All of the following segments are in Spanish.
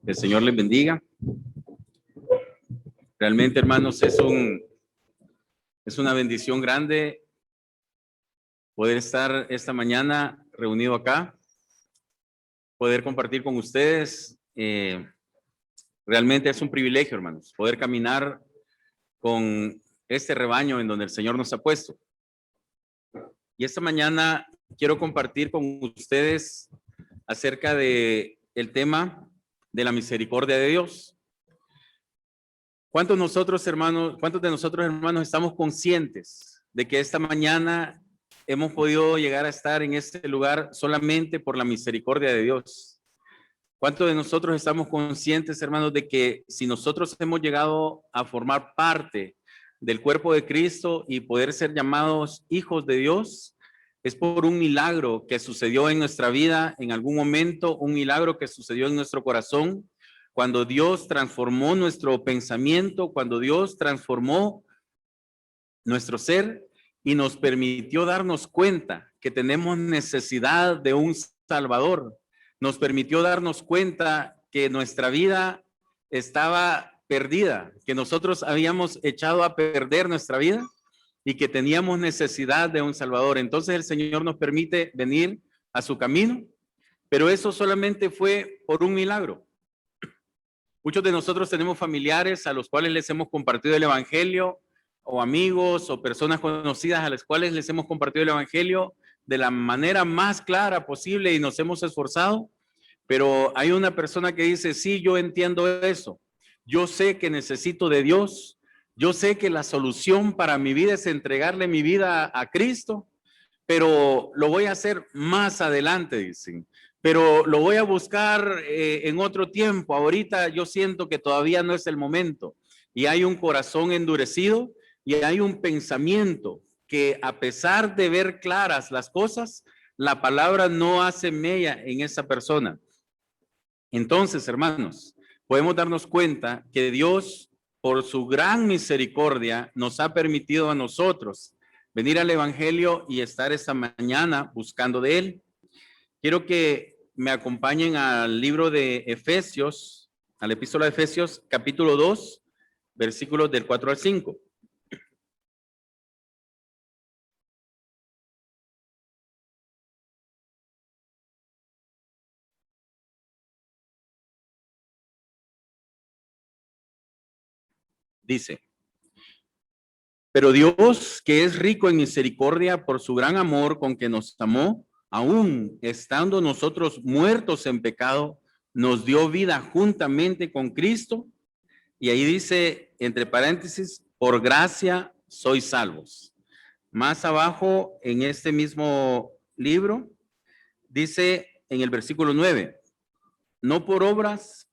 El Señor les bendiga. Realmente, hermanos, es una bendición grande poder estar esta mañana reunido acá, poder compartir con ustedes. Realmente es un privilegio, hermanos, poder caminar con este rebaño en donde el Señor nos ha puesto. Y esta mañana quiero compartir con ustedes acerca de el tema de la misericordia de Dios. ¿Cuántos de nosotros, hermanos, estamos conscientes de que esta mañana hemos podido llegar a estar en este lugar solamente por la misericordia de Dios? ¿Cuántos de nosotros estamos conscientes, hermanos, de que si nosotros hemos llegado a formar parte del cuerpo de Cristo y poder ser llamados hijos de Dios, es por un milagro que sucedió en nuestra vida en algún momento, un milagro que sucedió en nuestro corazón, cuando Dios transformó nuestro pensamiento, cuando Dios transformó nuestro ser y nos permitió darnos cuenta que tenemos necesidad de un Salvador. Nos permitió darnos cuenta que nuestra vida estaba perdida, que nosotros habíamos echado a perder nuestra vida y que teníamos necesidad de un Salvador. Entonces el Señor nos permite venir a su camino, pero eso solamente fue por un milagro. Muchos de nosotros tenemos familiares a los cuales les hemos compartido el evangelio, o amigos o personas conocidas a las cuales les hemos compartido el evangelio de la manera más clara posible y nos hemos esforzado, pero hay una persona que dice, sí, yo entiendo eso, yo sé que necesito de Dios, yo sé que la solución para mi vida es entregarle mi vida a Cristo, pero lo voy a hacer más adelante, dicen. Pero lo voy a buscar en otro tiempo. Ahorita yo siento que todavía no es el momento. Y hay un corazón endurecido y hay un pensamiento que a pesar de ver claras las cosas, la palabra no hace mella en esa persona. Entonces, hermanos, podemos darnos cuenta que Dios, por su gran misericordia, nos ha permitido a nosotros venir al evangelio y estar esta mañana buscando de él. Quiero que me acompañen al libro de Efesios, a la epístola de Efesios, capítulo 2, versículos del 4 al 5. Dice, pero Dios, que es rico en misericordia por su gran amor con que nos amó, aún estando nosotros muertos en pecado, nos dio vida juntamente con Cristo. Y ahí dice, entre paréntesis, por gracia sois salvos. Más abajo, en este mismo libro, dice en el versículo 9, no por obras,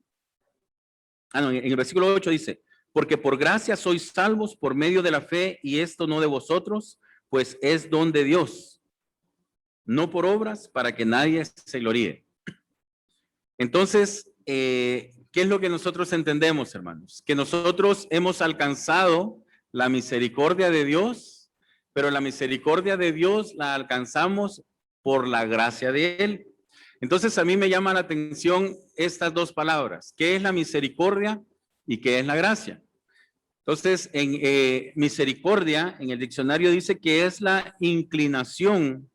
en el versículo 8 dice, porque por gracia sois salvos por medio de la fe, y esto no de vosotros, pues es don de Dios, no por obras, para que nadie se gloríe. Entonces, ¿qué es lo que nosotros entendemos, hermanos? Que nosotros hemos alcanzado la misericordia de Dios, pero la misericordia de Dios la alcanzamos por la gracia de Él. Entonces, a mí me llama la atención estas dos palabras. ¿Qué es la misericordia y qué es la gracia? Entonces, en misericordia, en el diccionario dice que es la inclinación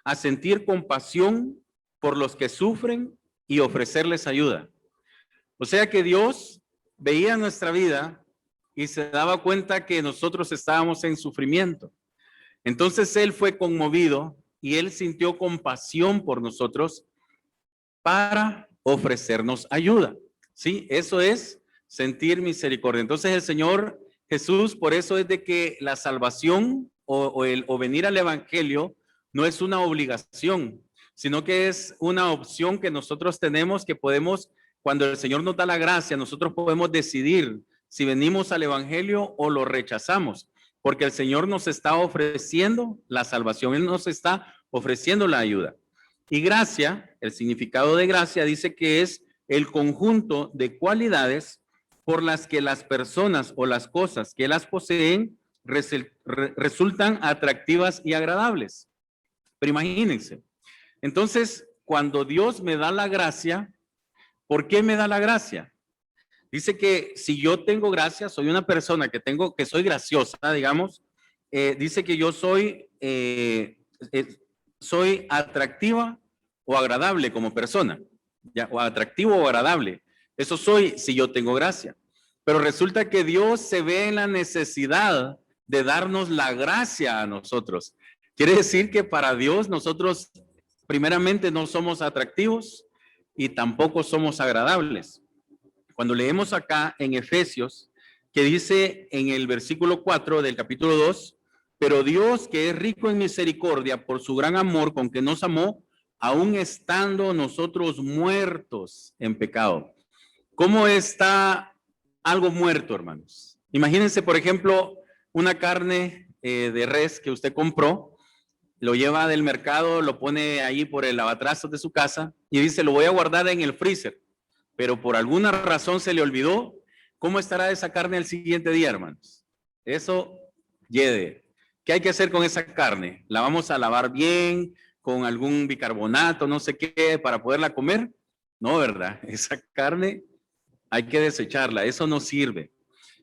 a sentir compasión por los que sufren y ofrecerles ayuda. O sea que Dios veía nuestra vida y se daba cuenta que nosotros estábamos en sufrimiento. Entonces Él fue conmovido y Él sintió compasión por nosotros para ofrecernos ayuda. ¿Sí? Eso es sentir misericordia. Entonces el Señor Jesús, por eso es de que la salvación o venir al evangelio no es una obligación, sino que es una opción que nosotros tenemos, que podemos, cuando el Señor nos da la gracia, nosotros podemos decidir si venimos al evangelio o lo rechazamos, porque el Señor nos está ofreciendo la salvación, Él nos está ofreciendo la ayuda. Y gracia, el significado de gracia dice que es el conjunto de cualidades por las que las personas o las cosas que las poseen resultan atractivas y agradables. Pero imagínense, entonces cuando Dios me da la gracia, ¿Por qué me da la gracia? Dice que si yo tengo gracia, soy una persona que soy graciosa, digamos, dice que yo soy atractiva o agradable como persona, ¿ya? O atractivo o agradable. Eso soy si yo tengo gracia. Pero resulta que Dios se ve en la necesidad de darnos la gracia a nosotros. Quiere decir que para Dios nosotros primeramente no somos atractivos y tampoco somos agradables. Cuando leemos acá en Efesios, que dice en el versículo 4 del capítulo 2, pero Dios, que es rico en misericordia por su gran amor con que nos amó, aún estando nosotros muertos en pecado. ¿Cómo está algo muerto, hermanos? Imagínense, por ejemplo, una carne de res que usted compró, lo lleva del mercado, lo pone ahí por el lavatrastos de su casa y dice, lo voy a guardar en el freezer, pero por alguna razón se le olvidó. ¿Cómo estará esa carne el siguiente día, hermanos? Eso, yede. ¿Qué hay que hacer con esa carne? ¿La vamos a lavar bien con algún bicarbonato, no sé qué, para poderla comer? No, ¿verdad? Esa carne hay que desecharla, eso no sirve.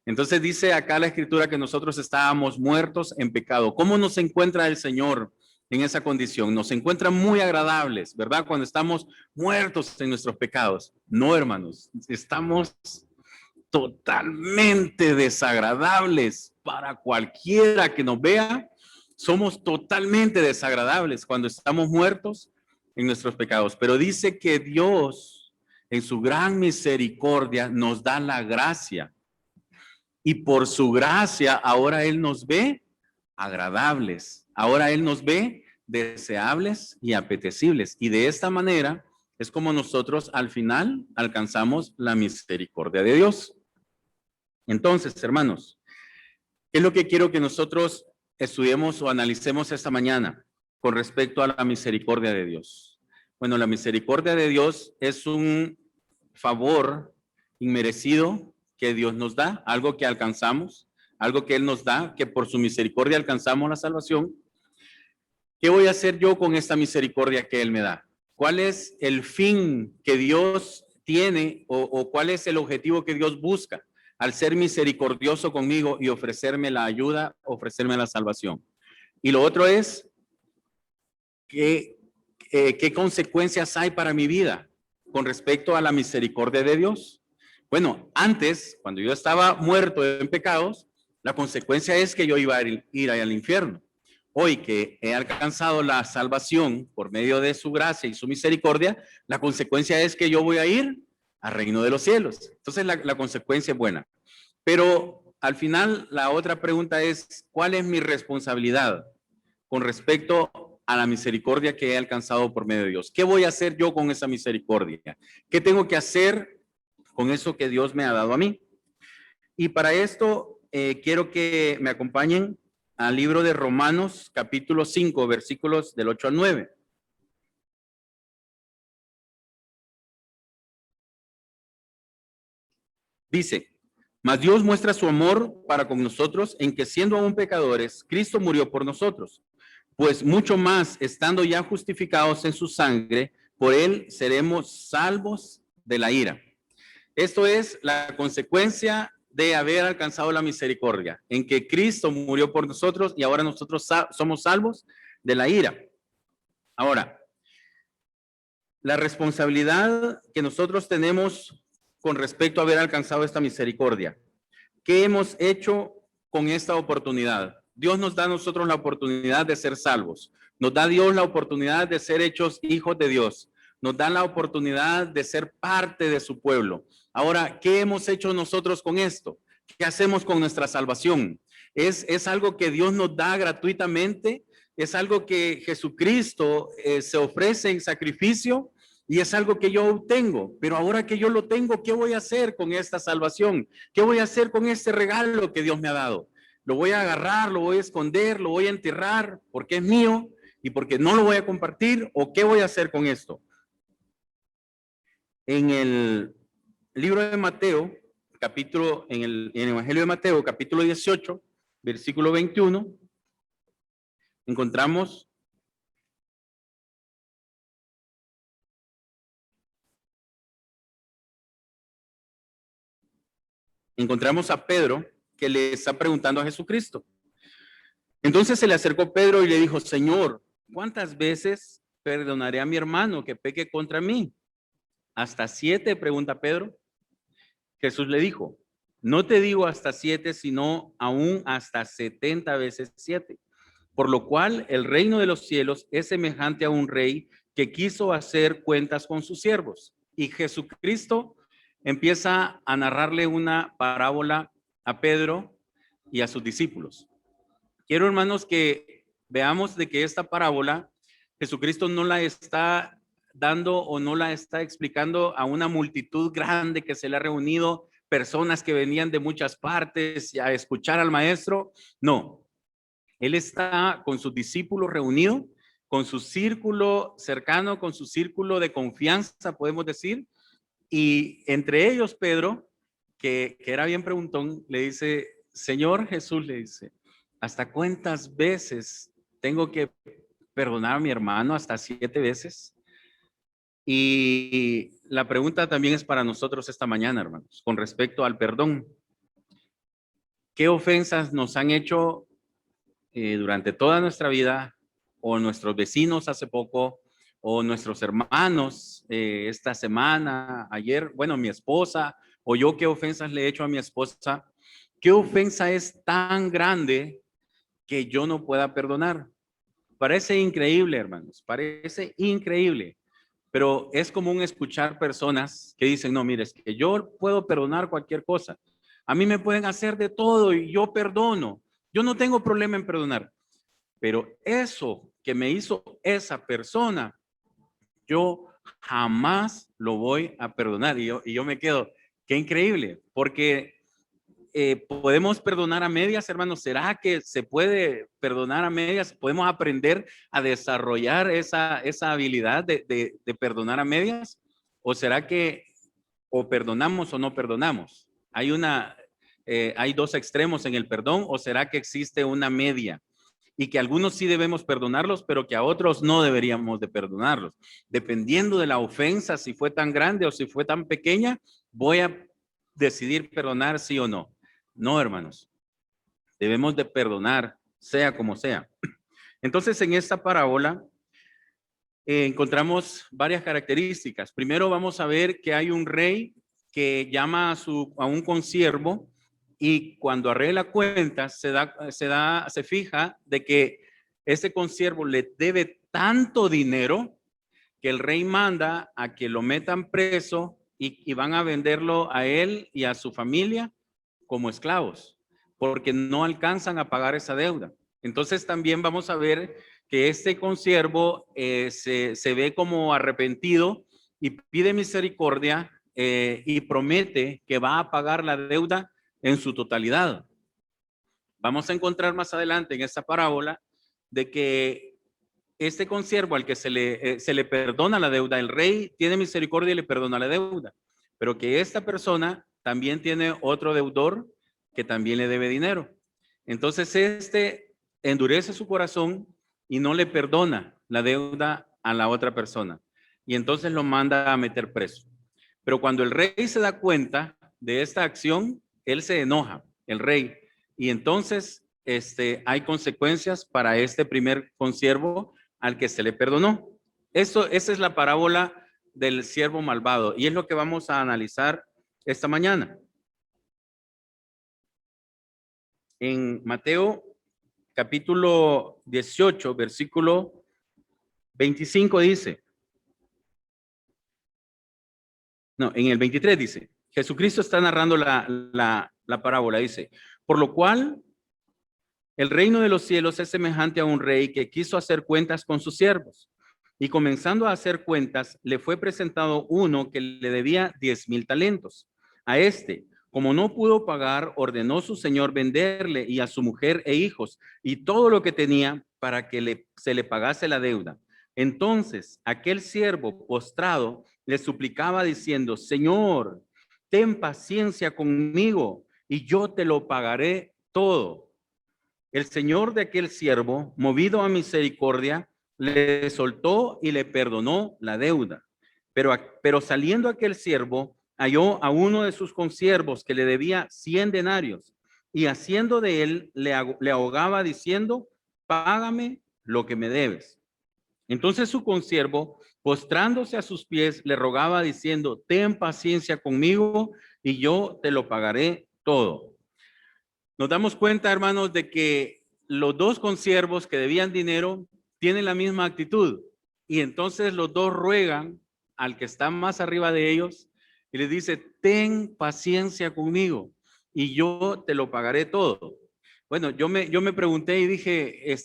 Entonces dice acá la escritura que nosotros estábamos muertos en pecado. ¿Cómo nos encuentra el Señor en esa condición? Nos encuentra muy agradables, ¿verdad? Cuando estamos muertos en nuestros pecados. No, hermanos, estamos totalmente desagradables para cualquiera que nos vea. Somos totalmente desagradables cuando estamos muertos en nuestros pecados. Pero dice que Dios, en su gran misericordia, nos da la gracia. Y por su gracia, ahora Él nos ve agradables. Ahora Él nos ve deseables y apetecibles. Y de esta manera es como nosotros al final alcanzamos la misericordia de Dios. Entonces, hermanos, ¿qué es lo que quiero que nosotros estudiemos o analicemos esta mañana con respecto a la misericordia de Dios? Bueno, la misericordia de Dios es un favor inmerecido que Dios nos da, algo que alcanzamos, algo que Él nos da, que por su misericordia alcanzamos la salvación. ¿Qué voy a hacer yo con esta misericordia que Él me da? ¿Cuál es el fin que Dios tiene o cuál es el objetivo que Dios busca al ser misericordioso conmigo y ofrecerme la ayuda, ofrecerme la salvación? Y lo otro es, ¿qué consecuencias hay para mi vida con respecto a la misericordia de Dios? Bueno, antes, cuando yo estaba muerto en pecados, la consecuencia es que yo iba a ir al infierno. Hoy que he alcanzado la salvación por medio de su gracia y su misericordia, la consecuencia es que yo voy a ir al reino de los cielos. Entonces la consecuencia es buena. Pero al final la otra pregunta es, ¿cuál es mi responsabilidad con respecto a la misericordia que he alcanzado por medio de Dios? ¿Qué voy a hacer yo con esa misericordia? ¿Qué tengo que hacer con eso que Dios me ha dado a mí? Y para esto quiero que me acompañen al libro de Romanos, capítulo 5, versículos del 8 al 9. Dice, mas Dios muestra su amor para con nosotros en que siendo aún pecadores, Cristo murió por nosotros. Pues mucho más, estando ya justificados en su sangre, por él seremos salvos de la ira. Esto es la consecuencia de haber alcanzado la misericordia, en que Cristo murió por nosotros y ahora nosotros somos salvos de la ira. Ahora, la responsabilidad que nosotros tenemos con respecto a haber alcanzado esta misericordia. ¿Qué hemos hecho con esta oportunidad? Dios nos da a nosotros la oportunidad de ser salvos. Nos da Dios la oportunidad de ser hechos hijos de Dios. Nos da la oportunidad de ser parte de su pueblo. Ahora, ¿qué hemos hecho nosotros con esto? ¿Qué hacemos con nuestra salvación? Es algo que Dios nos da gratuitamente, es algo que Jesucristo se ofrece en sacrificio y es algo que yo obtengo. Pero ahora que yo lo tengo, ¿qué voy a hacer con esta salvación? ¿Qué voy a hacer con este regalo que Dios me ha dado? ¿Lo voy a agarrar, lo voy a esconder, lo voy a enterrar porque es mío y porque no lo voy a compartir? ¿O qué voy a hacer con esto? En el libro de Mateo, en el Evangelio de Mateo, capítulo 18, versículo 21, encontramos encontramos a Pedro que le está preguntando a Jesucristo. Entonces se le acercó Pedro y le dijo, Señor, ¿cuántas veces perdonaré a mi hermano que peque contra mí? ¿Hasta 7? Pregunta Pedro. Jesús le dijo, no te digo hasta 7, sino aún hasta 70 veces 7. Por lo cual el reino de los cielos es semejante a un rey que quiso hacer cuentas con sus siervos. Y Jesucristo empieza a narrarle una parábola a Pedro y a sus discípulos. Quiero, hermanos, que veamos de que esta parábola Jesucristo no la está dando o no la está explicando a una multitud grande que se le ha reunido, personas que venían de muchas partes a escuchar al maestro. No, él está con sus discípulos reunidos, con su círculo cercano, con su círculo de confianza, podemos decir, y entre ellos Pedro, que era bien preguntón, le dice, Señor Jesús, le dice, ¿hasta cuántas veces tengo que perdonar a mi hermano? ¿Hasta 7 veces? Y la pregunta también es para nosotros esta mañana, hermanos, con respecto al perdón. ¿Qué ofensas nos han hecho durante toda nuestra vida, o nuestros vecinos hace poco, o nuestros hermanos esta semana, ayer, bueno, mi esposa, o yo qué ofensas le he hecho a mi esposa? ¿Qué ofensa es tan grande que yo no pueda perdonar? Parece increíble, hermanos, parece increíble, pero es común escuchar personas que dicen, no, mire, es que yo puedo perdonar cualquier cosa. A mí me pueden hacer de todo y yo perdono. Yo no tengo problema en perdonar, pero eso que me hizo esa persona, yo jamás lo voy a perdonar. Y yo me quedo, qué increíble, porque podemos perdonar a medias, hermanos. ¿Será que se puede perdonar a medias? ¿Podemos aprender a desarrollar esa habilidad de perdonar a medias? ¿O será que o perdonamos o no perdonamos? Hay dos extremos en el perdón, o será que existe una media y que algunos sí debemos perdonarlos, pero que a otros no deberíamos de perdonarlos? Dependiendo de la ofensa, si fue tan grande o si fue tan pequeña, voy a decidir perdonar sí o no. No, hermanos, debemos de perdonar, sea como sea. Entonces, en esta parábola encontramos varias características. Primero vamos a ver que hay un rey que llama a un consiervo, y cuando arregla cuentas se fija de que ese consiervo le debe tanto dinero que el rey manda a que lo metan preso y van a venderlo a él y a su familia como esclavos, porque no alcanzan a pagar esa deuda. Entonces también vamos a ver que este consiervo se ve como arrepentido y pide misericordia y promete que va a pagar la deuda en su totalidad. Vamos a encontrar más adelante en esta parábola de que este consiervo al que se le perdona la deuda, el rey tiene misericordia y le perdona la deuda, pero que esta persona también tiene otro deudor que también le debe dinero. Entonces este endurece su corazón y no le perdona la deuda a la otra persona, y entonces lo manda a meter preso. Pero cuando el rey se da cuenta de esta acción, él se enoja, el rey, y entonces hay consecuencias para este primer consiervo al que se le perdonó. Esa es la parábola del siervo malvado, y es lo que vamos a analizar esta mañana. En Mateo capítulo 18, versículo 25 dice, no, en el 23 dice, Jesucristo está narrando la parábola, dice, por lo cual el reino de los cielos es semejante a un rey que quiso hacer cuentas con sus siervos. Y comenzando a hacer cuentas, le fue presentado uno que le debía 10,000 talentos. A este, como no pudo pagar, ordenó su señor venderle y a su mujer e hijos y todo lo que tenía para que se le pagase la deuda. Entonces, aquel siervo postrado le suplicaba diciendo, Señor, ten paciencia conmigo y yo te lo pagaré todo. El señor de aquel siervo, movido a misericordia, le soltó y le perdonó la deuda. Pero saliendo aquel siervo, halló a uno de sus consiervos que le debía 100 denarios y haciendo de él le ahogaba diciendo, págame lo que me debes. Entonces su consiervo, postrándose a sus pies, le rogaba diciendo, ten paciencia conmigo y yo te lo pagaré todo. Nos damos cuenta, hermanos, de que los dos consiervos que debían dinero tienen la misma actitud y entonces los dos ruegan al que está más arriba de ellos y les dice, ten paciencia conmigo y yo te lo pagaré todo. Bueno, yo me pregunté y dije,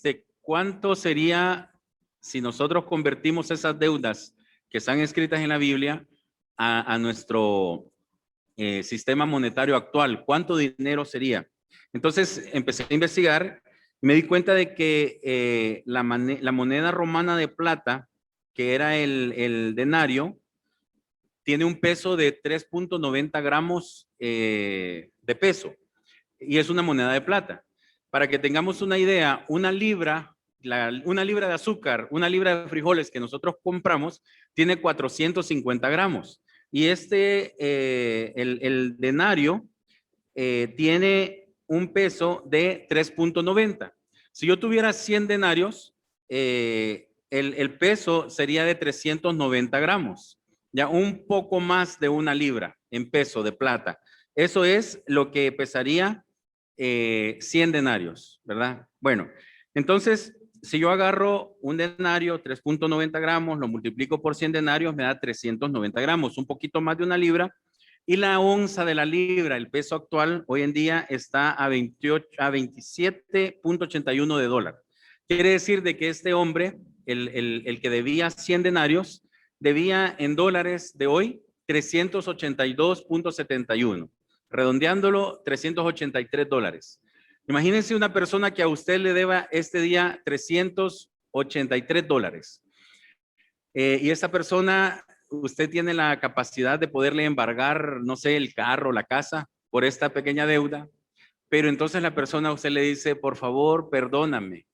¿cuánto sería si nosotros convertimos esas deudas que están escritas en la Biblia a nuestro sistema monetario actual? ¿Cuánto dinero sería? Entonces empecé a investigar y me di cuenta de que la moneda romana de plata, que era el denario, tiene un peso de 3.90 gramos de peso y es una moneda de plata. Para que tengamos una idea, una libra de azúcar, una libra de frijoles que nosotros compramos tiene 450 gramos y el denario tiene un peso de 3.90. Si yo tuviera 100 denarios, el peso sería de 390 gramos, ya un poco más de una libra en peso de plata. Eso es lo que pesaría 100 denarios, ¿verdad? Bueno, entonces, si yo agarro un denario, 3.90 gramos, lo multiplico por 100 denarios, me da 390 gramos, un poquito más de una libra. Y la onza de la libra, el peso actual, hoy en día está a 27.81 de dólar. Quiere decir de que este hombre, el que debía 100 denarios, debía en dólares de hoy 382.71. Redondeándolo, 383 dólares. Imagínense una persona que a usted le deba este día 383 dólares. Y esta persona, usted tiene la capacidad de poderle embargar, no sé, el carro, la casa, por esta pequeña deuda. Pero entonces la persona a usted le dice, por favor, perdóname,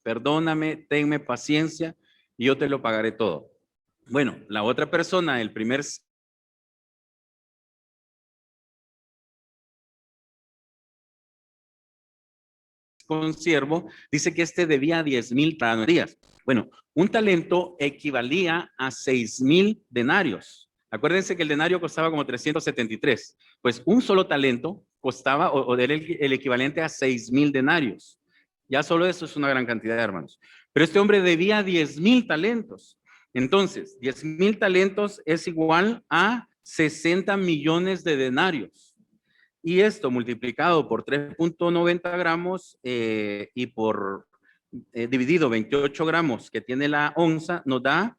tenme paciencia y yo te lo pagaré todo. Bueno, la otra persona, el primer consiervo, dice que debía 10,000 días. Bueno, un talento equivalía a 6,000 denarios. Acuérdense que el denario costaba como 373. Pues un solo talento costaba o era el equivalente a 6,000 denarios. Ya solo eso es una gran cantidad, hermanos. Pero este hombre debía 10,000 talentos. Entonces, 10,000 talentos es igual a 60 millones de denarios. Y esto multiplicado por 3.90 gramos y por dividido 28 gramos que tiene la onza, nos da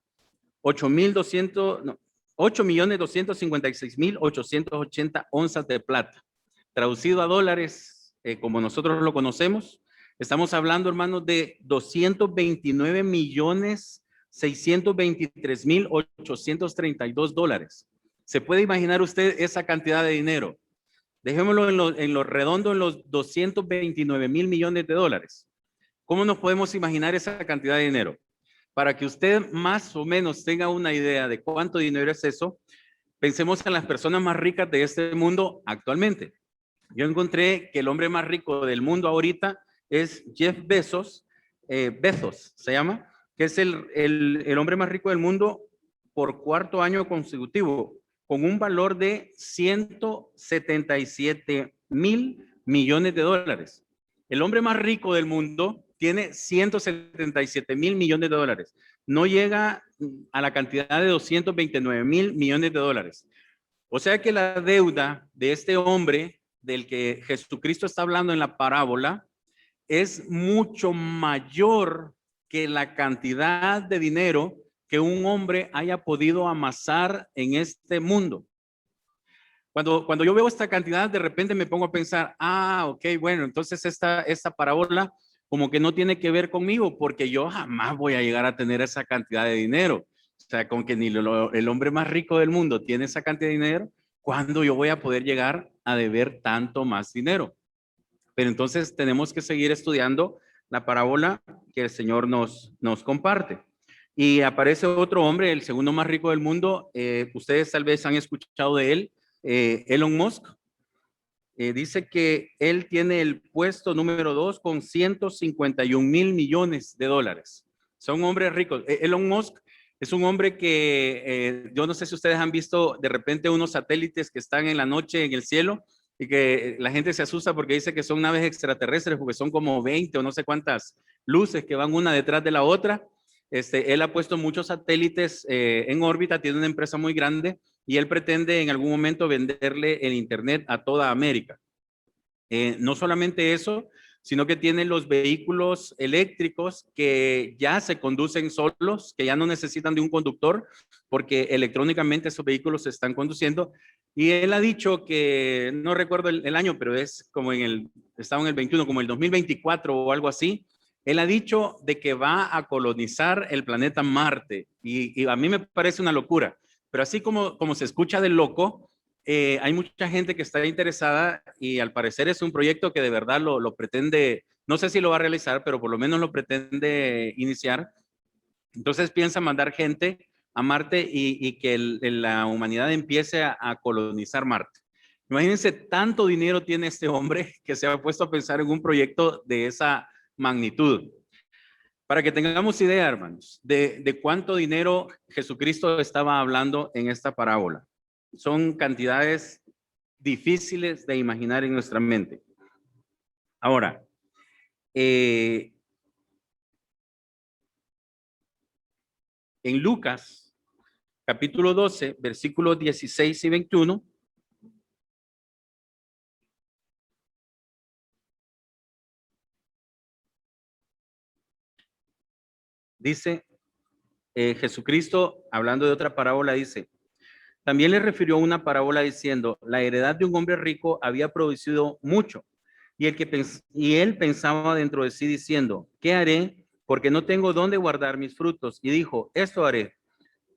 8.256.880 onzas de plata. Traducido a dólares, como nosotros lo conocemos, estamos hablando, hermanos, de 229.623.832 dólares. ¿Se puede imaginar usted esa cantidad de dinero? Dejémoslo en lo redondo, en los 229,000 millones de dólares. ¿Cómo nos podemos imaginar esa cantidad de dinero? Para que usted más o menos tenga una idea de cuánto dinero es eso, pensemos en las personas más ricas de este mundo actualmente. Yo encontré que el hombre más rico del mundo ahorita es Jeff Bezos, Bezos se llama, que es el hombre más rico del mundo por cuarto año consecutivo, con un valor de 177,000 millones de dólares. El hombre más rico del mundo tiene 177,000 millones de dólares. No llega a la cantidad de 229,000 millones de dólares. O sea que la deuda de este hombre del que Jesucristo está hablando en la parábola es mucho mayor que la cantidad de dinero que un hombre haya podido amasar en este mundo. Cuando yo veo esta cantidad, de repente me pongo a pensar, ok, bueno, entonces esta parábola como que no tiene que ver conmigo, porque yo jamás voy a llegar a tener esa cantidad de dinero. O sea, con que ni el hombre más rico del mundo tiene esa cantidad de dinero, ¿cuándo yo voy a poder llegar a deber tanto más dinero? Pero entonces tenemos que seguir estudiando la parábola que el Señor nos comparte. Y aparece otro hombre, el segundo más rico del mundo. Ustedes tal vez han escuchado de él. Elon Musk. Dice que él tiene el puesto número 2 con 151 mil millones de dólares. Son hombres ricos. Elon Musk es un hombre que yo no sé si ustedes han visto de repente unos satélites que están en la noche en el cielo y que la gente se asusta porque dice que son naves extraterrestres porque son como 20 o no sé cuántas luces que van una detrás de la otra. Él ha puesto muchos satélites en órbita, tiene una empresa muy grande y él pretende en algún momento venderle el internet a toda América. No solamente eso, sino que tiene los vehículos eléctricos que ya se conducen solos, que ya no necesitan de un conductor, porque electrónicamente esos vehículos se están conduciendo. Y él ha dicho que, no recuerdo el año, pero es como estaba en el 21, como el 2024 o algo así. Él ha dicho de que va a colonizar el planeta Marte. Y a mí me parece una locura. Pero así como se escucha de loco, hay mucha gente que está interesada y al parecer es un proyecto que de verdad lo pretende, no sé si lo va a realizar, pero por lo menos lo pretende iniciar. Entonces piensa mandar gente a Marte y que la humanidad empiece a colonizar Marte. Imagínense, tanto dinero tiene este hombre que se ha puesto a pensar en un proyecto de esa magnitud. Para que tengamos idea, hermanos, de cuánto dinero Jesucristo estaba hablando en esta parábola. Son cantidades difíciles de imaginar en nuestra mente. Ahora, en Lucas, capítulo 12, versículos 16 y 21, dice, Jesucristo, hablando de otra parábola, dice, también le refirió una parábola diciendo, la heredad de un hombre rico había producido mucho, y él pensaba dentro de sí diciendo, ¿qué haré? Porque no tengo dónde guardar mis frutos. Y dijo, esto haré,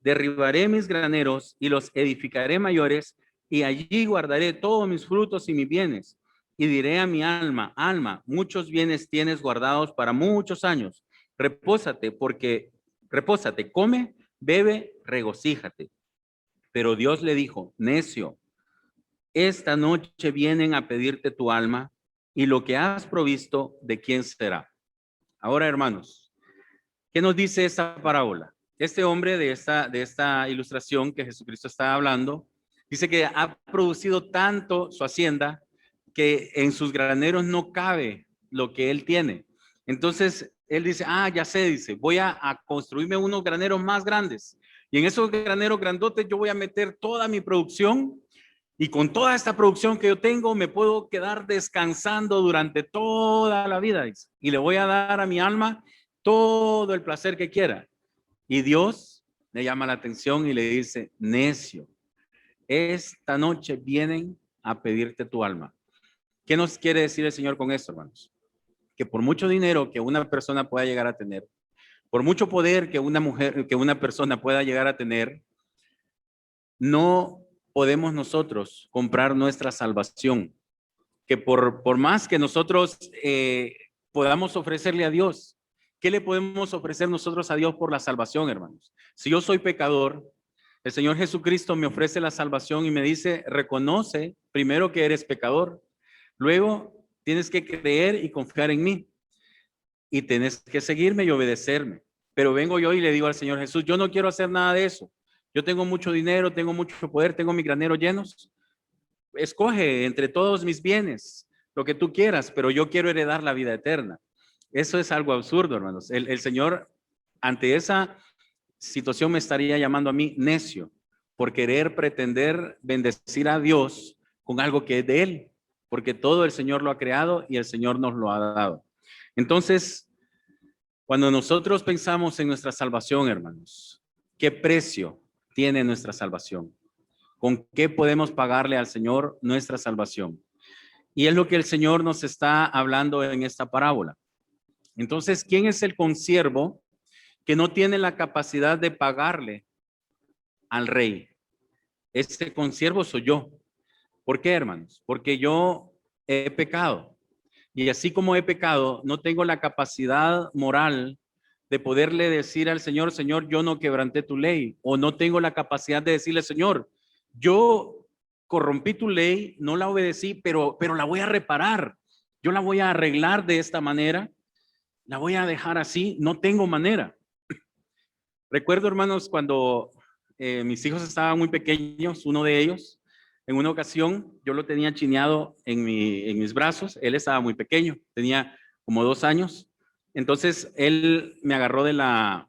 derribaré mis graneros y los edificaré mayores, y allí guardaré todos mis frutos y mis bienes. Y diré a mi alma, alma, muchos bienes tienes guardados para muchos años. Repósate, come, bebe, regocíjate. Pero Dios le dijo, necio, esta noche vienen a pedirte tu alma y lo que has provisto, ¿de quién será? Ahora, hermanos, ¿qué nos dice esta parábola? Este hombre de esta ilustración que Jesucristo está hablando, dice que ha producido tanto su hacienda que en sus graneros no cabe lo que él tiene. Entonces, él dice, ya sé, dice, voy a construirme unos graneros más grandes. Y en esos graneros grandotes yo voy a meter toda mi producción y con toda esta producción que yo tengo me puedo quedar descansando durante toda la vida, dice, y le voy a dar a mi alma todo el placer que quiera. Y Dios le llama la atención y le dice, necio, esta noche vienen a pedirte tu alma. ¿Qué nos quiere decir el Señor con esto, hermanos? Que por mucho dinero que una persona pueda llegar a tener, por mucho poder que una persona pueda llegar a tener, no podemos nosotros comprar nuestra salvación. Que por más que nosotros podamos ofrecerle a Dios, ¿qué le podemos ofrecer nosotros a Dios por la salvación, hermanos? Si yo soy pecador, el Señor Jesucristo me ofrece la salvación y me dice, reconoce primero que eres pecador, luego tienes que creer y confiar en mí y tienes que seguirme y obedecerme. Pero vengo yo y le digo al Señor Jesús, yo no quiero hacer nada de eso. Yo tengo mucho dinero, tengo mucho poder, tengo mis graneros llenos. Escoge entre todos mis bienes lo que tú quieras, pero yo quiero heredar la vida eterna. Eso es algo absurdo, hermanos. El Señor, ante esa situación, me estaría llamando a mí necio por querer pretender bendecir a Dios con algo que es de Él, porque todo el Señor lo ha creado y el Señor nos lo ha dado. Entonces, cuando nosotros pensamos en nuestra salvación, hermanos, ¿qué precio tiene nuestra salvación? ¿Con qué podemos pagarle al Señor nuestra salvación? Y es lo que el Señor nos está hablando en esta parábola. Entonces, ¿quién es el consiervo que no tiene la capacidad de pagarle al rey? Ese consiervo soy yo. ¿Por qué, hermanos? Porque yo he pecado. Y así como he pecado, no tengo la capacidad moral de poderle decir al Señor, Señor, yo no quebranté tu ley. O no tengo la capacidad de decirle, Señor, yo corrompí tu ley, no la obedecí, pero la voy a reparar. Yo la voy a arreglar de esta manera, la voy a dejar así, no tengo manera. Recuerdo, hermanos, cuando mis hijos estaban muy pequeños, uno de ellos, en una ocasión, yo lo tenía chineado en mis brazos, él estaba muy pequeño, tenía como 2 años, entonces él me agarró de la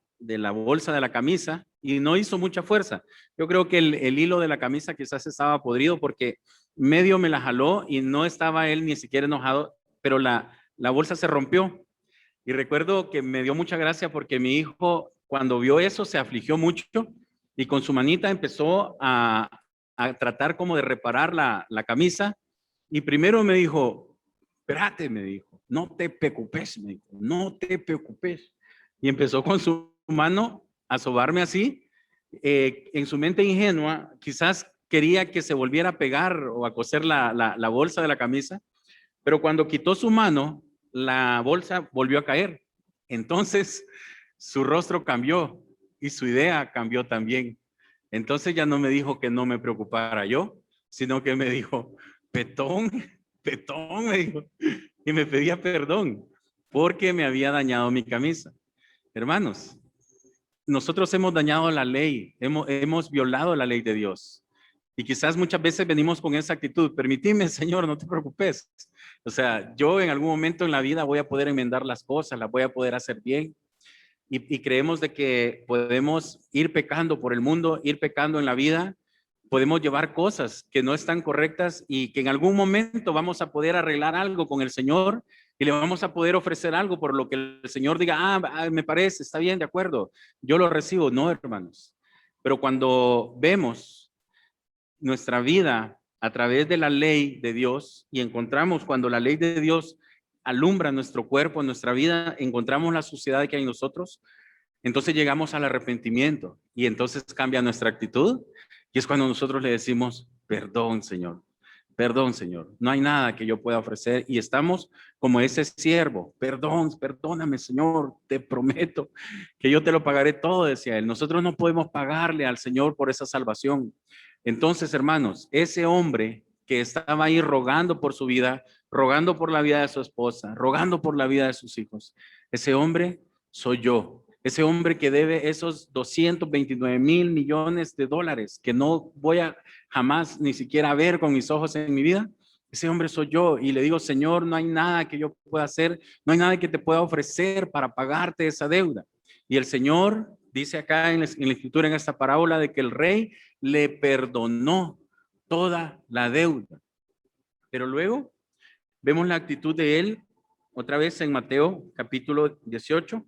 bolsa de la camisa y no hizo mucha fuerza. Yo creo que el hilo de la camisa quizás estaba podrido porque medio me la jaló y no estaba él ni siquiera enojado, pero la bolsa se rompió. Y recuerdo que me dio mucha gracia porque mi hijo, cuando vio eso, se afligió mucho y con su manita empezó a tratar como de reparar la camisa. Y primero me dijo, espérate, me dijo, no te preocupes, me dijo, no te preocupes. Y empezó con su mano a sobarme así. En su mente ingenua, quizás quería que se volviera a pegar o a coser la bolsa de la camisa, pero cuando quitó su mano, la bolsa volvió a caer. Entonces, su rostro cambió y su idea cambió también. Entonces ya no me dijo que no me preocupara yo, sino que me dijo, petón, petón, me dijo, y me pedía perdón porque me había dañado mi camisa. Hermanos, nosotros hemos dañado la ley, hemos violado la ley de Dios. Y quizás muchas veces venimos con esa actitud, permitime, Señor, no te preocupes. O sea, yo en algún momento en la vida voy a poder enmendar las cosas, las voy a poder hacer bien. Y creemos de que podemos ir pecando por el mundo, ir pecando en la vida, podemos llevar cosas que no están correctas y que en algún momento vamos a poder arreglar algo con el Señor y le vamos a poder ofrecer algo por lo que el Señor diga, me parece, está bien, de acuerdo, yo lo recibo. No, hermanos. Pero cuando vemos nuestra vida a través de la ley de Dios y encontramos cuando la ley de Dios alumbra nuestro cuerpo, nuestra vida, encontramos la suciedad que hay en nosotros, entonces llegamos al arrepentimiento y entonces cambia nuestra actitud y es cuando nosotros le decimos, perdón, Señor, no hay nada que yo pueda ofrecer y estamos como ese siervo, perdóname, Señor, te prometo que yo te lo pagaré todo, decía él. Nosotros no podemos pagarle al Señor por esa salvación. Entonces, hermanos, ese hombre que estaba ahí rogando por su vida, rogando por la vida de su esposa, rogando por la vida de sus hijos, ese hombre soy yo. Ese hombre que debe esos 229 mil millones de dólares que no voy a jamás ni siquiera ver con mis ojos en mi vida, ese hombre soy yo. Y le digo, Señor, no hay nada que yo pueda hacer, no hay nada que te pueda ofrecer para pagarte esa deuda. Y el Señor dice acá en la escritura, en esta parábola, de que el rey le perdonó toda la deuda. Pero luego vemos la actitud de él otra vez en Mateo capítulo 18.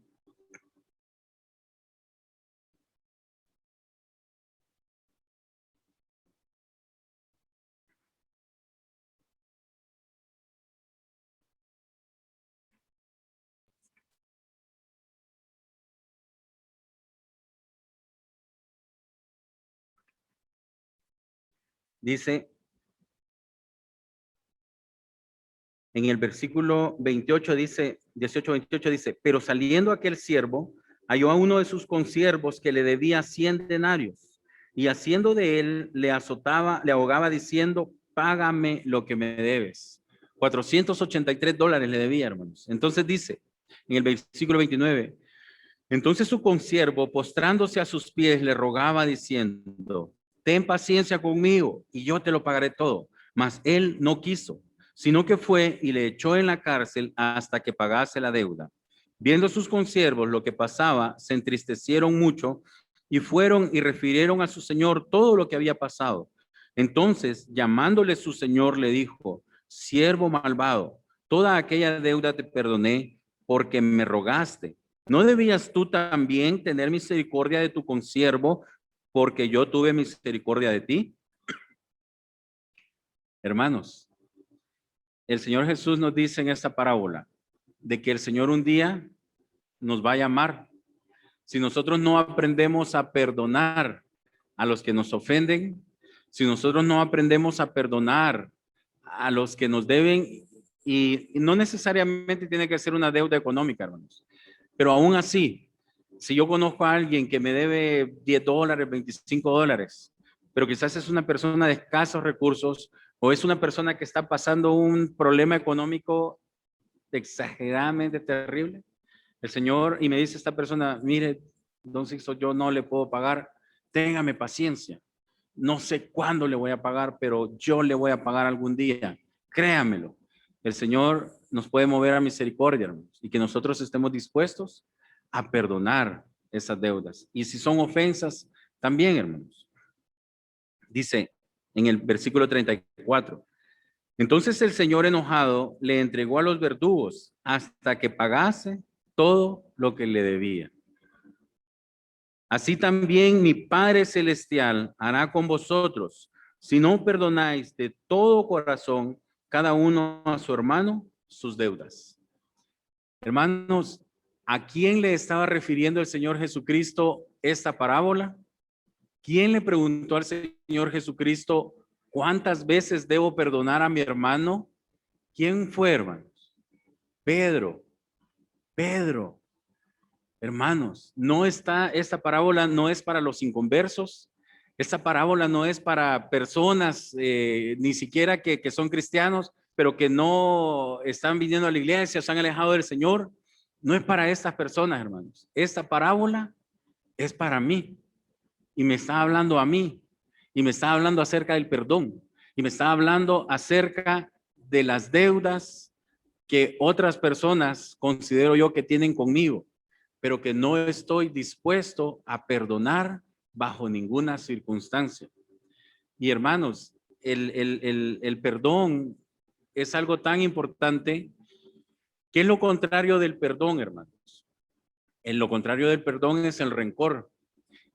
Dice en el versículo 28, dice, 18-28 dice, pero saliendo aquel siervo, halló a uno de sus consiervos que le debía 100 denarios y haciendo de él, le azotaba, le ahogaba diciendo, págame lo que me debes. $483 le debía, hermanos. Entonces dice, en el versículo 29, entonces su consiervo, postrándose a sus pies, le rogaba diciendo, ten paciencia conmigo y yo te lo pagaré todo. Mas él no quiso, sino que fue y le echó en la cárcel hasta que pagase la deuda. Viendo sus consiervos lo que pasaba, se entristecieron mucho y fueron y refirieron a su señor todo lo que había pasado. Entonces, llamándole su señor, le dijo, siervo malvado, toda aquella deuda te perdoné porque me rogaste. ¿No debías tú también tener misericordia de tu consiervo porque yo tuve misericordia de ti? Hermanos, el Señor Jesús nos dice en esta parábola de que el Señor un día nos va a llamar. Si nosotros no aprendemos a perdonar a los que nos ofenden, si nosotros no aprendemos a perdonar a los que nos deben, y no necesariamente tiene que ser una deuda económica, hermanos, pero aún así, si yo conozco a alguien que me debe $10, $25, pero quizás es una persona de escasos recursos o es una persona que está pasando un problema económico exageradamente terrible. El Señor, y me dice esta persona, mire, don Sixto, yo no le puedo pagar, téngame paciencia. No sé cuándo le voy a pagar, pero yo le voy a pagar algún día. Créamelo. El Señor nos puede mover a misericordia, hermanos, y que nosotros estemos dispuestos a perdonar esas deudas. Y si son ofensas, también, hermanos. Dice en el versículo 34. Entonces el Señor enojado le entregó a los verdugos hasta que pagase todo lo que le debía. Así también mi Padre Celestial hará con vosotros, si no perdonáis de todo corazón cada uno a su hermano sus deudas. Hermanos, ¿a quién le estaba refiriendo el Señor Jesucristo esta parábola? ¿Quién le preguntó al Señor Jesucristo cuántas veces debo perdonar a mi hermano? ¿Quién fue, hermanos? Pedro. Pedro. Hermanos, esta parábola no es para los inconversos, esta parábola no es para personas ni siquiera que son cristianos, pero que no están viniendo a la iglesia, se han alejado del Señor. No es para estas personas, hermanos. Esta parábola es para mí y me está hablando a mí y me está hablando acerca del perdón y me está hablando acerca de las deudas que otras personas considero yo que tienen conmigo, pero que no estoy dispuesto a perdonar bajo ninguna circunstancia. Y hermanos, el perdón es algo tan importante. ¿Qué es lo contrario del perdón, hermanos? Lo contrario del perdón es el rencor.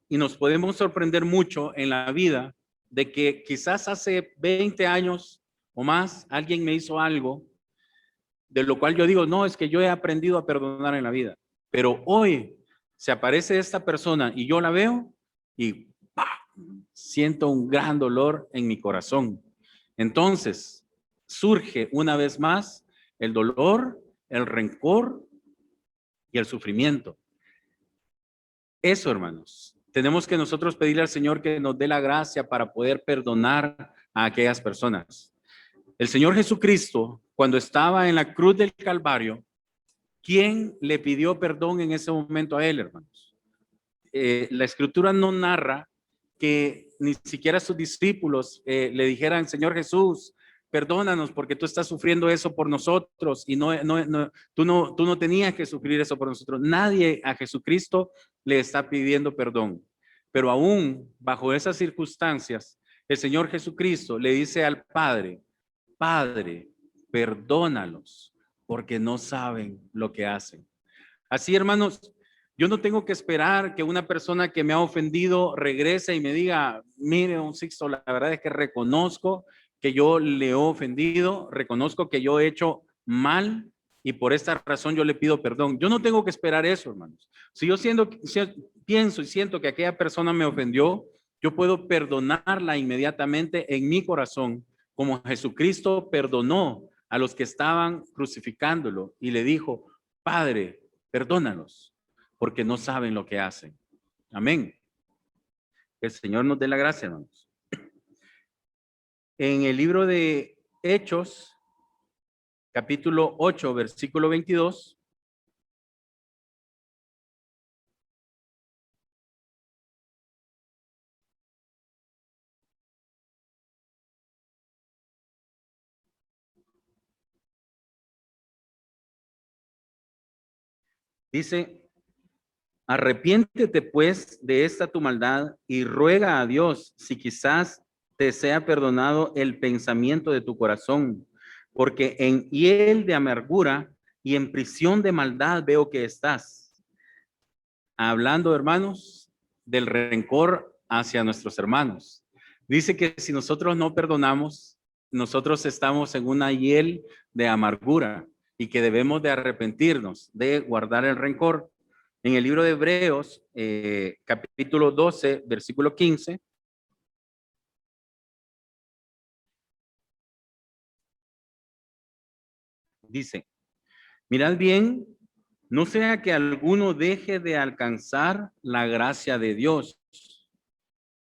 Y nos podemos sorprender mucho en la vida de que quizás hace 20 años o más alguien me hizo algo de lo cual yo digo, no, es que yo he aprendido a perdonar en la vida. Pero hoy se aparece esta persona y yo la veo y ¡pah!, siento un gran dolor en mi corazón. Entonces, surge una vez más el dolor, el rencor y el sufrimiento. Eso, hermanos, tenemos que nosotros pedirle al Señor que nos dé la gracia para poder perdonar a aquellas personas. El Señor Jesucristo, cuando estaba en la cruz del Calvario, ¿quién le pidió perdón en ese momento a él, hermanos? La escritura no narra que ni siquiera sus discípulos le dijeran, Señor Jesús, perdónanos porque tú estás sufriendo eso por nosotros y tú no tenías que sufrir eso por nosotros. Nadie a Jesucristo le está pidiendo perdón. Pero aún bajo esas circunstancias, el Señor Jesucristo le dice al Padre, Padre, perdónalos porque no saben lo que hacen. Así, hermanos, yo no tengo que esperar que una persona que me ha ofendido regrese y me diga, mire, don Sixto, la verdad es que reconozco que yo le he ofendido, reconozco que yo he hecho mal y por esta razón yo le pido perdón. Yo no tengo que esperar eso, hermanos. Si yo pienso y siento que aquella persona me ofendió, yo puedo perdonarla inmediatamente en mi corazón, como Jesucristo perdonó a los que estaban crucificándolo y le dijo, Padre, perdónalos, porque no saben lo que hacen. Amén. Que el Señor nos dé la gracia, hermanos. En el libro de Hechos, capítulo 8, versículo 22, dice, arrepiéntete pues de esta tu maldad y ruega a Dios si quizás te sea perdonado el pensamiento de tu corazón, porque en hiel de amargura y en prisión de maldad veo que estás. Hablando, hermanos, del rencor hacia nuestros hermanos. Dice que si nosotros no perdonamos, nosotros estamos en una hiel de amargura y que debemos de arrepentirnos, de guardar el rencor. En el libro de Hebreos, capítulo 12, versículo 15, dice, mirad bien, no sea que alguno deje de alcanzar la gracia de Dios,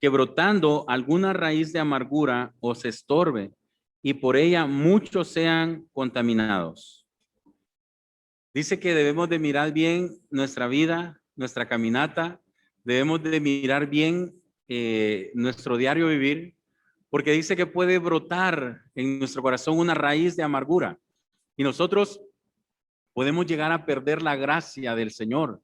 que brotando alguna raíz de amargura os estorbe y por ella muchos sean contaminados. Dice que debemos de mirar bien nuestra vida, nuestra caminata, debemos de mirar bien nuestro diario vivir, porque dice que puede brotar en nuestro corazón una raíz de amargura y nosotros podemos llegar a perder la gracia del Señor.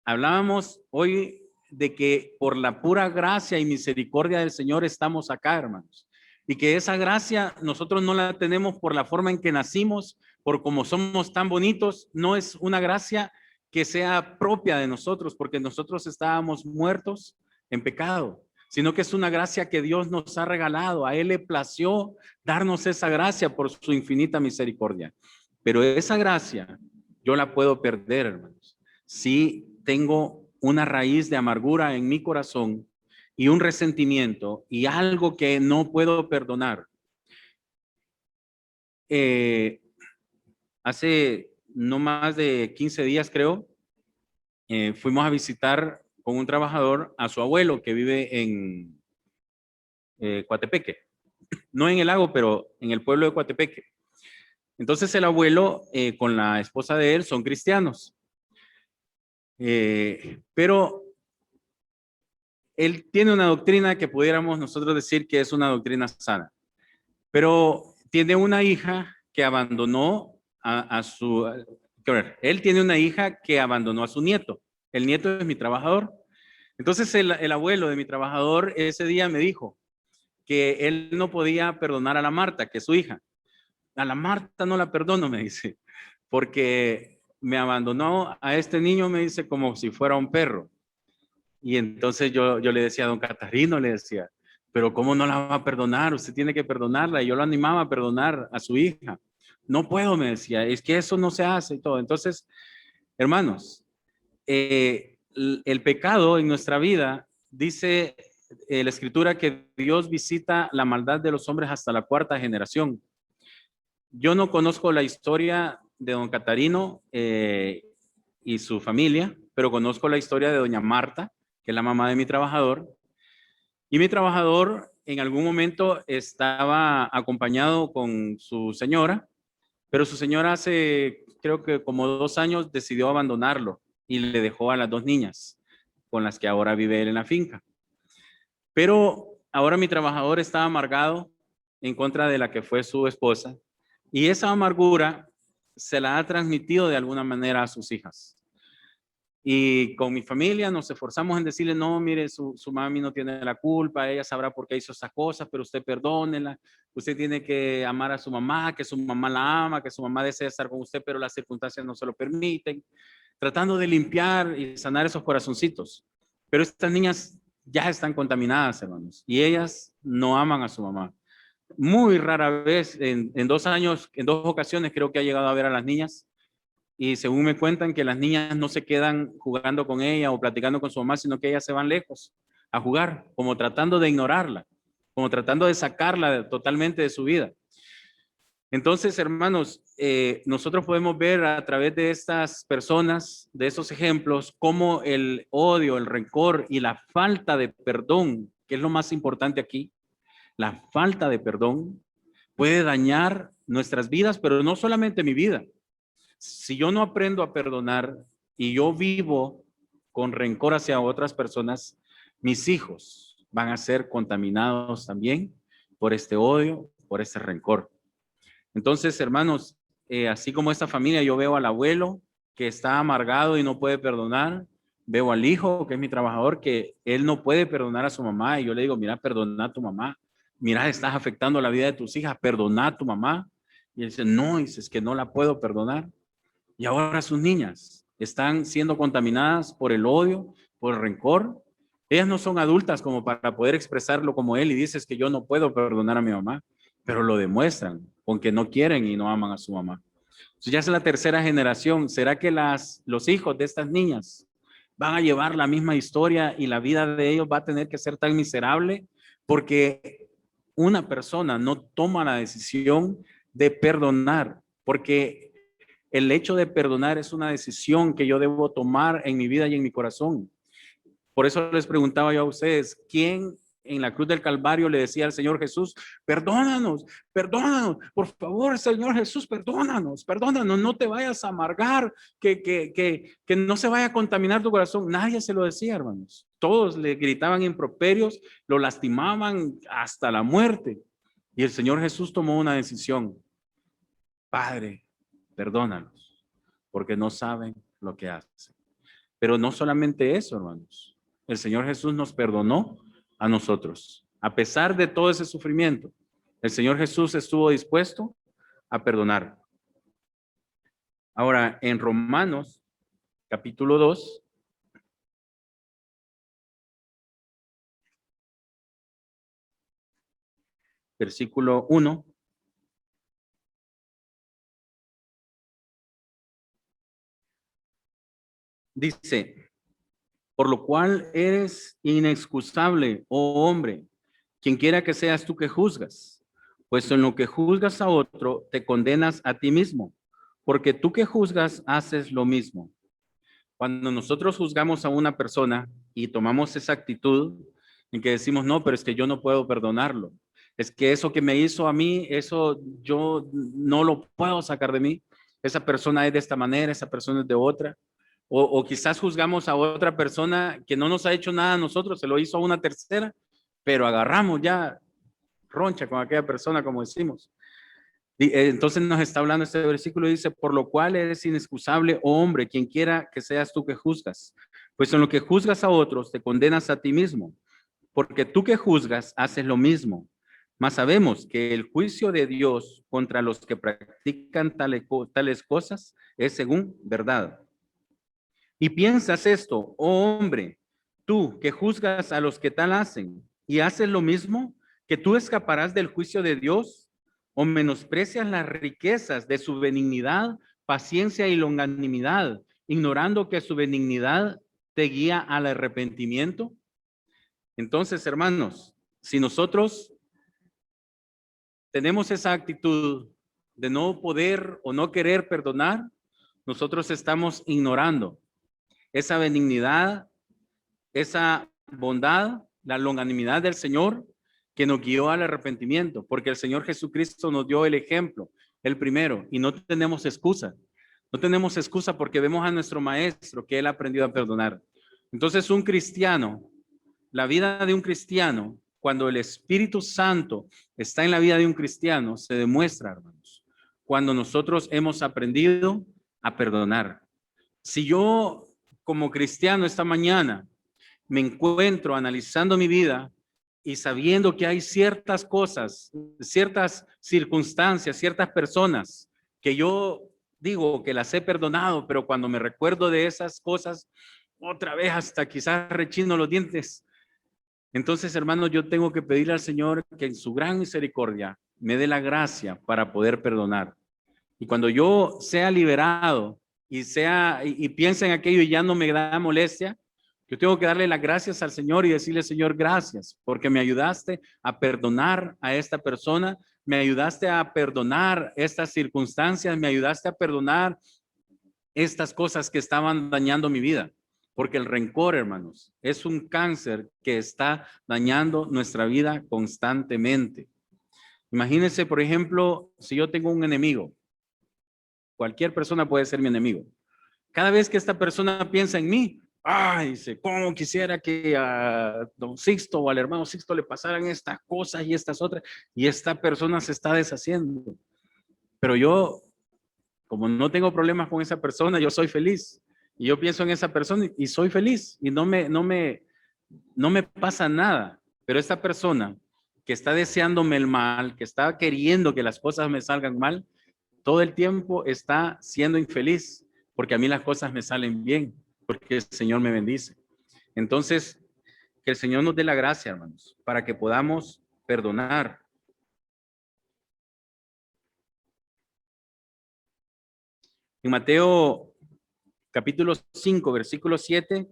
Hablábamos hoy de que por la pura gracia y misericordia del Señor estamos acá, hermanos. Y que esa gracia nosotros no la tenemos por la forma en que nacimos, por cómo somos tan bonitos. No es una gracia que sea propia de nosotros, porque nosotros estábamos muertos en pecado, sino que es una gracia que Dios nos ha regalado. A Él le plació darnos esa gracia por su infinita misericordia. Pero esa gracia yo la puedo perder, hermanos, si tengo una raíz de amargura en mi corazón y un resentimiento y algo que no puedo perdonar. Hace no más de 15 días, creo, fuimos a visitar con un trabajador a su abuelo que vive en Coatepeque. No en el lago, pero en el pueblo de Coatepeque. Entonces el abuelo con la esposa de él son cristianos. Pero él tiene una doctrina que pudiéramos nosotros decir que es una doctrina sana, pero tiene una hija que abandonó él tiene una hija que abandonó a su nieto. El nieto es mi trabajador. Entonces el abuelo de mi trabajador ese día me dijo que él no podía perdonar a la Marta, que es su hija. A la Marta no la perdono, me dice, porque me abandonó a este niño, me dice, como si fuera un perro. Y entonces yo le decía a don Catarino, le decía, pero ¿cómo no la va a perdonar? Usted tiene que perdonarla. Y yo lo animaba a perdonar a su hija. No puedo, me decía, es que eso no se hace y todo. Entonces, hermanos, el pecado en nuestra vida, dice la Escritura que Dios visita la maldad de los hombres hasta la cuarta generación. Yo no conozco la historia de don Catarino y su familia, pero conozco la historia de doña Marta, que es la mamá de mi trabajador. Y mi trabajador en algún momento estaba acompañado con su señora, pero su señora hace, creo que como 2 años, decidió abandonarlo y le dejó a las 2 niñas con las que ahora vive él en la finca. Pero ahora mi trabajador está amargado en contra de la que fue su esposa y esa amargura se la ha transmitido de alguna manera a sus hijas. Y con mi familia nos esforzamos en decirle, no, mire, su mami no tiene la culpa, ella sabrá por qué hizo esas cosas, pero usted perdónela, usted tiene que amar a su mamá, que su mamá la ama, que su mamá desea estar con usted, pero las circunstancias no se lo permiten, tratando de limpiar y sanar esos corazoncitos. Pero estas niñas ya están contaminadas, hermanos, y ellas no aman a su mamá. Muy rara vez, en 2 años, en 2 ocasiones creo que ha llegado a ver a las niñas. Y según me cuentan que las niñas no se quedan jugando con ella o platicando con su mamá, sino que ellas se van lejos a jugar, como tratando de ignorarla, como tratando de sacarla totalmente de su vida. Entonces, hermanos, nosotros podemos ver a través de estas personas, de esos ejemplos, cómo el odio, el rencor y la falta de perdón, que es lo más importante aquí, la falta de perdón puede dañar nuestras vidas, pero no solamente mi vida. Si yo no aprendo a perdonar y yo vivo con rencor hacia otras personas, mis hijos van a ser contaminados también por este odio, por este rencor. Entonces, hermanos, así como esta familia, yo veo al abuelo que está amargado y no puede perdonar, veo al hijo, que es mi trabajador, que él no puede perdonar a su mamá, y yo le digo, mira, perdona a tu mamá, mira, estás afectando la vida de tus hijas, perdona a tu mamá. Y él dice, no, dices que no la puedo perdonar. Y ahora sus niñas están siendo contaminadas por el odio, por el rencor. Ellas no son adultas como para poder expresarlo como él y dices que yo no puedo perdonar a mi mamá, pero lo demuestran con que no quieren y no aman a su mamá. Entonces ya es la tercera generación. ¿Será que los hijos de estas niñas van a llevar la misma historia y la vida de ellos va a tener que ser tan miserable porque una persona no toma la decisión de perdonar? Porque el hecho de perdonar es una decisión que yo debo tomar en mi vida y en mi corazón. Por eso les preguntaba yo a ustedes, ¿quién en la cruz del Calvario le decía al Señor Jesús, perdónanos, perdónanos, por favor, Señor Jesús, perdónanos, perdónanos, no te vayas a amargar, que no se vaya a contaminar tu corazón? Nadie se lo decía, hermanos. Todos le gritaban improperios, lo lastimaban hasta la muerte. Y el Señor Jesús tomó una decisión. Padre, perdónalos, porque no saben lo que hacen. Pero no solamente eso, hermanos. El Señor Jesús nos perdonó a nosotros. A pesar de todo ese sufrimiento, el Señor Jesús estuvo dispuesto a perdonar. Ahora, en Romanos, capítulo 2, versículo 1, dice, por lo cual eres inexcusable, oh hombre, quien quiera que seas tú que juzgas, pues en lo que juzgas a otro, te condenas a ti mismo, porque tú que juzgas haces lo mismo. Cuando nosotros juzgamos a una persona y tomamos esa actitud en que decimos, no, pero es que yo no puedo perdonarlo, es que eso que me hizo a mí, eso yo no lo puedo sacar de mí, esa persona es de esta manera, esa persona es de otra. O quizás juzgamos a otra persona que no nos ha hecho nada a nosotros, se lo hizo a una tercera, pero agarramos ya roncha con aquella persona, como decimos. Entonces nos está hablando este versículo, dice, por lo cual eres inexcusable, oh hombre, quien quiera que seas tú que juzgas. Pues en lo que juzgas a otros, te condenas a ti mismo, porque tú que juzgas haces lo mismo. Mas sabemos que el juicio de Dios contra los que practican tales cosas es según verdad. Y piensas esto, oh hombre, tú que juzgas a los que tal hacen y haces lo mismo, que tú escaparás del juicio de Dios, o menosprecias las riquezas de su benignidad, paciencia y longanimidad, ignorando que su benignidad te guía al arrepentimiento. Entonces, hermanos, si nosotros tenemos esa actitud de no poder o no querer perdonar, nosotros estamos ignorando esa benignidad, esa bondad, la longanimidad del Señor que nos guió al arrepentimiento, porque el Señor Jesucristo nos dio el ejemplo, el primero, y no tenemos excusa. No tenemos excusa porque vemos a nuestro maestro que él ha aprendido a perdonar. Entonces, un cristiano, la vida de un cristiano, cuando el Espíritu Santo está en la vida de un cristiano, se demuestra, hermanos, cuando nosotros hemos aprendido a perdonar. Si yo, como cristiano, esta mañana me encuentro analizando mi vida y sabiendo que hay ciertas cosas, ciertas circunstancias, ciertas personas que yo digo que las he perdonado, pero cuando me recuerdo de esas cosas, otra vez hasta quizás rechino los dientes. Entonces, hermanos, yo tengo que pedirle al Señor que en su gran misericordia me dé la gracia para poder perdonar. Y cuando yo sea liberado y piense en aquello y ya no me da molestia, yo tengo que darle las gracias al Señor y decirle, Señor, gracias, porque me ayudaste a perdonar a esta persona, me ayudaste a perdonar estas circunstancias, me ayudaste a perdonar estas cosas que estaban dañando mi vida. Porque el rencor, hermanos, es un cáncer que está dañando nuestra vida constantemente. Imagínense, por ejemplo, si yo tengo un enemigo, cualquier persona puede ser mi enemigo. Cada vez que esta persona piensa en mí, ay, dice, ¿cómo quisiera que a don Sixto o al hermano Sixto le pasaran estas cosas y estas otras? Y esta persona se está deshaciendo. Pero yo, como no tengo problemas con esa persona, yo soy feliz. Y yo pienso en esa persona y soy feliz. Y no me pasa nada. Pero esta persona que está deseándome el mal, que está queriendo que las cosas me salgan mal, todo el tiempo está siendo infeliz, porque a mí las cosas me salen bien, porque el Señor me bendice. Entonces, que el Señor nos dé la gracia, hermanos, para que podamos perdonar. En Mateo capítulo 5, versículo 7,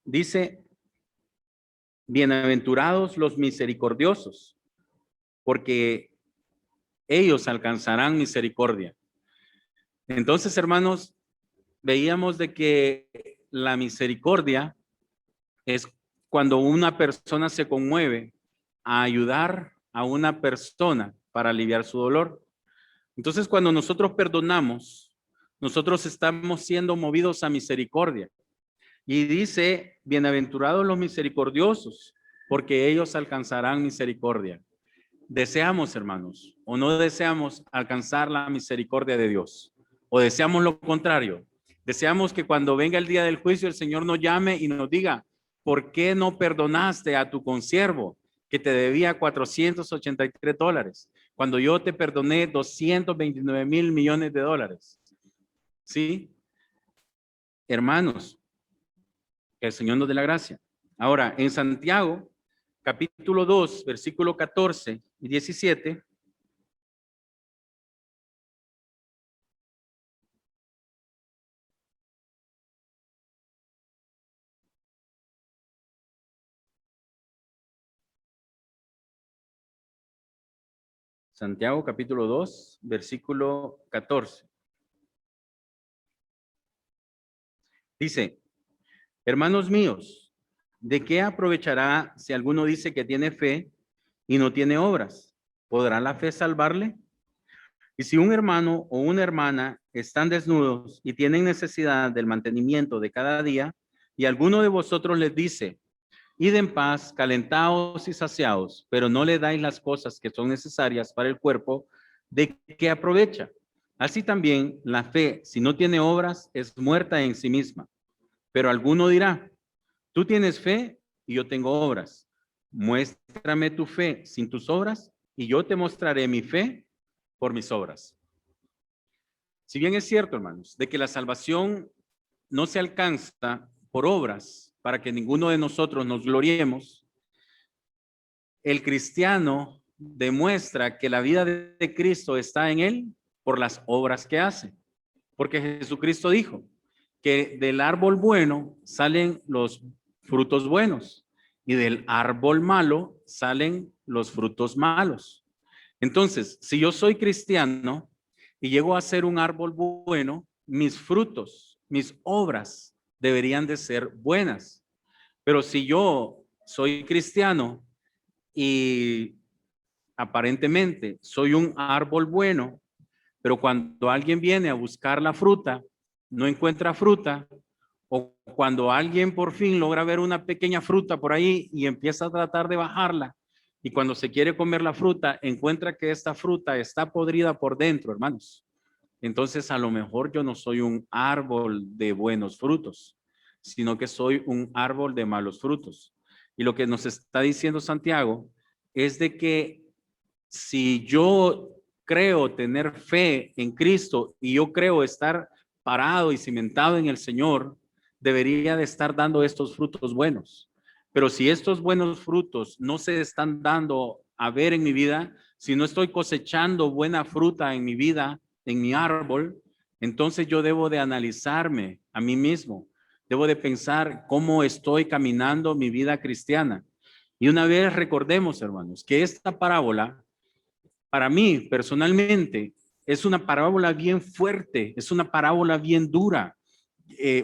dice, bienaventurados los misericordiosos, porque ellos alcanzarán misericordia. Entonces, hermanos, veíamos de que la misericordia es cuando una persona se conmueve a ayudar a una persona para aliviar su dolor. Entonces, cuando nosotros perdonamos, nosotros estamos siendo movidos a misericordia. Y dice, bienaventurados los misericordiosos, porque ellos alcanzarán misericordia. Deseamos, hermanos, o no deseamos alcanzar la misericordia de Dios, o deseamos lo contrario. Deseamos que cuando venga el día del juicio, el Señor nos llame y nos diga, ¿por qué no perdonaste a tu consiervo que te debía $483 cuando yo te perdoné 229 millones de dólares? ¿Sí? Hermanos, que el Señor nos dé la gracia. Ahora, en Santiago, capítulo 2, versículo 14 y 17. Santiago, capítulo 2, versículo 14. Dice, hermanos míos, ¿de qué aprovechará si alguno dice que tiene fe y no tiene obras? ¿Podrá la fe salvarle? Y si un hermano o una hermana están desnudos y tienen necesidad del mantenimiento de cada día, y alguno de vosotros les dice, id en paz, calentaos y saciaos, pero no le dais las cosas que son necesarias para el cuerpo, ¿de qué aprovecha? Así también la fe, si no tiene obras, es muerta en sí misma. Pero alguno dirá, tú tienes fe y yo tengo obras. Muéstrame tu fe sin tus obras y yo te mostraré mi fe por mis obras. Si bien es cierto, hermanos, de que la salvación no se alcanza por obras para que ninguno de nosotros nos gloriemos, el cristiano demuestra que la vida de Cristo está en él por las obras que hace. Porque Jesucristo dijo que del árbol bueno salen los frutos buenos y del árbol malo salen los frutos malos. Entonces, si yo soy cristiano y llego a ser un árbol bueno, mis frutos, mis obras deberían de ser buenas. Pero si yo soy cristiano y aparentemente soy un árbol bueno, pero cuando alguien viene a buscar la fruta, no encuentra fruta, o cuando alguien por fin logra ver una pequeña fruta por ahí y empieza a tratar de bajarla, y cuando se quiere comer la fruta, encuentra que esta fruta está podrida por dentro, hermanos. Entonces, a lo mejor yo no soy un árbol de buenos frutos, sino que soy un árbol de malos frutos. Y lo que nos está diciendo Santiago es de que si yo creo tener fe en Cristo y yo creo estar parado y cimentado en el Señor, debería de estar dando estos frutos buenos. Pero si estos buenos frutos no se están dando a ver en mi vida, si no estoy cosechando buena fruta en mi vida, en mi árbol, entonces yo debo de analizarme a mí mismo. Debo de pensar cómo estoy caminando mi vida cristiana. Y una vez recordemos, hermanos, que esta parábola, para mí personalmente, es una parábola bien fuerte, es una parábola bien dura,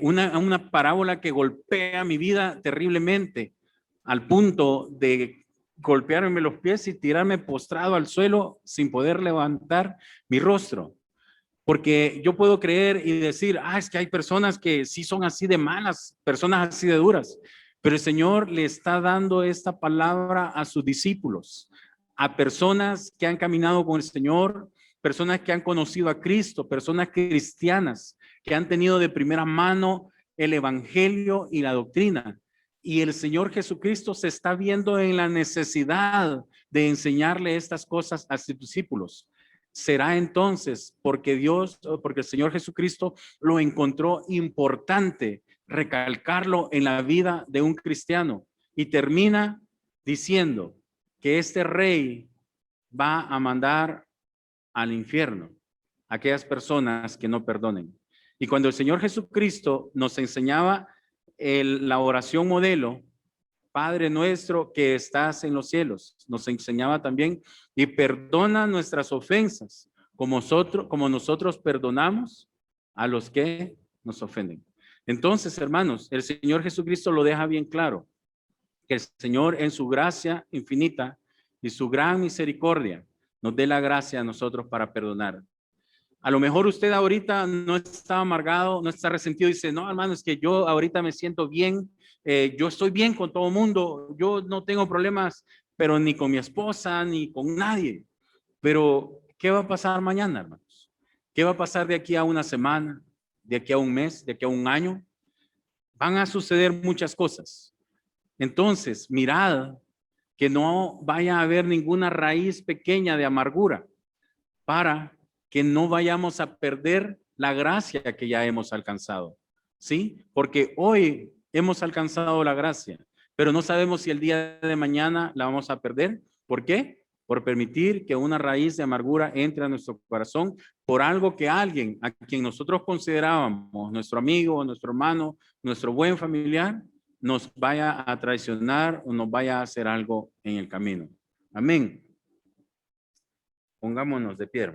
una parábola que golpea mi vida terriblemente, al punto de golpearme los pies y tirarme postrado al suelo sin poder levantar mi rostro. Porque yo puedo creer y decir, es que hay personas que sí son así de malas, personas así de duras, pero el Señor le está dando esta palabra a sus discípulos, a personas que han caminado con el Señor, personas que han conocido a Cristo, personas cristianas que han tenido de primera mano el evangelio y la doctrina. Y el Señor Jesucristo se está viendo en la necesidad de enseñarle estas cosas a sus discípulos. Será entonces porque el Señor Jesucristo lo encontró importante recalcarlo en la vida de un cristiano, y termina diciendo que este rey va a mandar al infierno a aquellas personas que no perdonen. Y cuando el Señor Jesucristo nos enseñaba la oración modelo, Padre nuestro que estás en los cielos, nos enseñaba también, y perdona nuestras ofensas como nosotros perdonamos a los que nos ofenden. Entonces, hermanos, el Señor Jesucristo lo deja bien claro. Que el Señor en su gracia infinita y su gran misericordia nos dé la gracia a nosotros para perdonar. A lo mejor usted ahorita no está amargado, no está resentido, dice, no, hermano, es que yo ahorita me siento bien, yo estoy bien con todo el mundo, yo no tengo problemas, pero ni con mi esposa, ni con nadie. Pero, ¿qué va a pasar mañana, hermanos? ¿Qué va a pasar de aquí a una semana, de aquí a un mes, de aquí a un año? Van a suceder muchas cosas. Entonces, mirad que no vaya a haber ninguna raíz pequeña de amargura para que no vayamos a perder la gracia que ya hemos alcanzado. ¿Sí? Porque hoy hemos alcanzado la gracia, pero no sabemos si el día de mañana la vamos a perder. ¿Por qué? Por permitir que una raíz de amargura entre a nuestro corazón por algo que alguien a quien nosotros considerábamos nuestro amigo, nuestro hermano, nuestro buen familiar, nos vaya a traicionar o nos vaya a hacer algo en el camino. Amén. Pongámonos de pie.